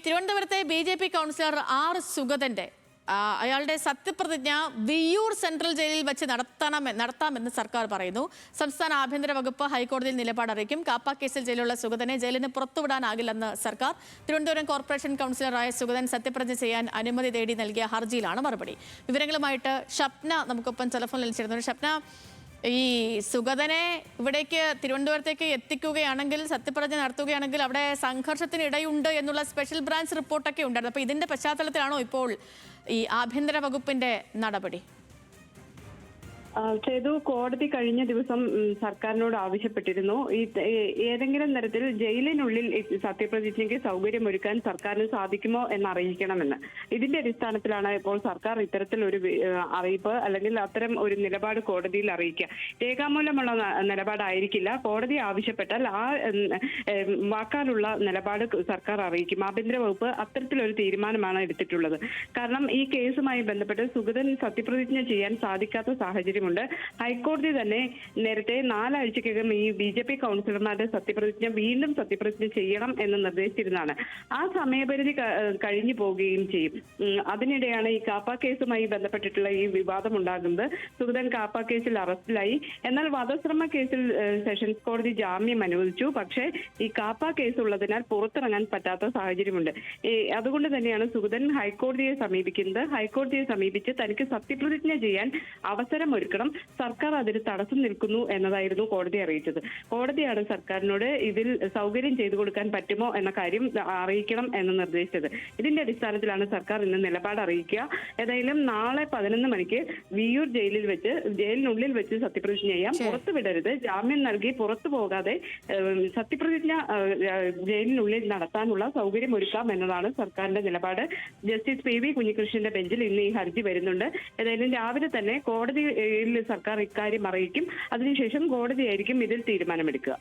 തിരുവനന്തപുരത്തെ BJP councillor R സുഗതന്റെ അയാളുടെ സത്യപ്രതിജ്ഞ വിയ്യൂർ സെൻട്രൽ ജയിലിൽ വെച്ച് നടത്താമെന്ന് സർക്കാർ പറയുന്നു. സംസ്ഥാന ആഭ്യന്തര വകുപ്പ് ഹൈക്കോടതിയിൽ നിലപാട് അറിയിക്കും. കാപ്പ കേസിൽ ജയിലുള്ള സുഗതനെ ജയിലിന് പുറത്തുവിടാനാകില്ലെന്ന് സർക്കാർ. തിരുവനന്തപുരം കോർപ്പറേഷൻ കൗൺസിലറായ സുഗതൻ സത്യപ്രതിജ്ഞ ചെയ്യാൻ അനുമതി തേടി നൽകിയ ഹർജിയിലാണ് മറുപടി. വിവരങ്ങളുമായിട്ട് ഷപ്ന നമുക്കൊപ്പം ടെലിഫോണിൽ ചേരുന്നു. ഷപ്ന, ഈ സുഗതനെ ഇവിടേക്ക് തിരുവനന്തപുരത്തേക്ക് എത്തിക്കുകയാണെങ്കിൽ, സത്യപ്രതിജ്ഞ നടത്തുകയാണെങ്കിൽ അവിടെ സംഘർഷത്തിന് ഇടയുണ്ട് എന്നുള്ള സ്പെഷ്യൽ ബ്രാഞ്ച് റിപ്പോർട്ടൊക്കെ ഉണ്ടായിരുന്നു. അപ്പോൾ ഇതിന്റെ പശ്ചാത്തലത്തിലാണോ ഇപ്പോൾ ഈ ആഭ്യന്തര വകുപ്പിന്റെ നടപടി? സേതു, കോടതി കഴിഞ്ഞ ദിവസം സർക്കാരിനോട് ആവശ്യപ്പെട്ടിരുന്നു ഏതെങ്കിലും തരത്തിൽ ജയിലിനുള്ളിൽ സത്യപ്രതിജ്ഞയ്ക്ക് സൗകര്യമൊരുക്കാൻ സർക്കാരിന് സാധിക്കുമോ എന്നറിയിക്കണമെന്ന്. ഇതിന്റെ അടിസ്ഥാനത്തിലാണ് ഇപ്പോൾ സർക്കാർ ഇത്തരത്തിലൊരു അറിയിപ്പ് അല്ലെങ്കിൽ അത്തരം ഒരു നിലപാട് കോടതിയിൽ അറിയിക്കുക. രേഖാമൂലമുള്ള നിലപാടായിരിക്കില്ല. കോടതി ആവശ്യപ്പെട്ടാൽ ആ വാക്കാലുള്ള നിലപാട് സർക്കാർ അറിയിക്കും. ആഭ്യന്തര വകുപ്പ് അത്തരത്തിലൊരു തീരുമാനമാണ് എടുത്തിട്ടുള്ളത്. കാരണം ഈ കേസുമായി ബന്ധപ്പെട്ട് സുഗതൻ സത്യപ്രതിജ്ഞ ചെയ്യാൻ സാധിക്കാത്ത സാഹചര്യം. ഹൈക്കോടതി തന്നെ നേരത്തെ 4 ആഴ്ചക്കകം ഈ BJP കൗൺസിലർമാരുടെ വീണ്ടും സത്യപ്രതിജ്ഞ ചെയ്യണം എന്ന് നിർദ്ദേശിച്ചിരുന്നതാണ്. ആ സമയപരിധി കഴിഞ്ഞു പോവുകയും ചെയ്യും. അതിനിടെയാണ് ഈ കാപ്പ കേസുമായി ബന്ധപ്പെട്ടിട്ടുള്ള ഈ വിവാദം ഉണ്ടാകുന്നത്. സുഗതൻ കാപ്പ കേസിൽ അറസ്റ്റിലായി. എന്നാൽ വധശ്രമ കേസിൽ സെഷൻസ് കോടതി ജാമ്യം അനുവദിച്ചു. പക്ഷേ ഈ കാപ്പ കേസ് ഉള്ളതിനാൽ പുറത്തിറങ്ങാൻ പറ്റാത്ത സാഹചര്യമുണ്ട്. അതുകൊണ്ട് തന്നെയാണ് സുഗതൻ ഹൈക്കോടതിയെ സമീപിക്കുന്നത്. ഹൈക്കോടതിയെ സമീപിച്ച് തനിക്ക് സത്യപ്രതിജ്ഞ ചെയ്യാൻ അവസരം ഒരുക്കണം, സർക്കാർ അതിന് തടസ്സം നിൽക്കുന്നു എന്നതായിരുന്നു കോടതി അറിയിച്ചത്. കോടതിയാണ് സർക്കാരിനോട് ഇതിൽ സൗകര്യം ചെയ്തു കൊടുക്കാൻ പറ്റുമോ എന്ന കാര്യം അറിയിക്കണം എന്ന് നിർദ്ദേശിച്ചത്. ഇതിന്റെ അടിസ്ഥാനത്തിലാണ് സർക്കാർ ഇന്ന് നിലപാട് അറിയിക്കുക. ഏതായാലും നാളെ 11 മണിക്ക് വിയ്യൂർ ജയിലിനുള്ളിൽ വെച്ച് സത്യപ്രതിജ്ഞ ചെയ്യാം. പുറത്തു വിടരുത്. ജാമ്യം നൽകി പുറത്തു പോകാതെ സത്യപ്രതിജ്ഞ ജയിലിനുള്ളിൽ നടത്താനുള്ള സൗകര്യം ഒരുക്കാം എന്നതാണ് സർക്കാരിന്റെ നിലപാട്. ജസ്റ്റിസ് PV കുഞ്ഞികൃഷ്ണന്റെ ബെഞ്ചിൽ ഇന്ന് ഈ ഹർജി വരുന്നുണ്ട്. ഏതായാലും രാവിലെ തന്നെ കോടതിയിൽ സർക്കാർ ഇക്കാര്യം അറിയിക്കും. അതിനുശേഷം കോടതിയായിരിക്കും ഇതിൽ തീരുമാനമെടുക്കുക.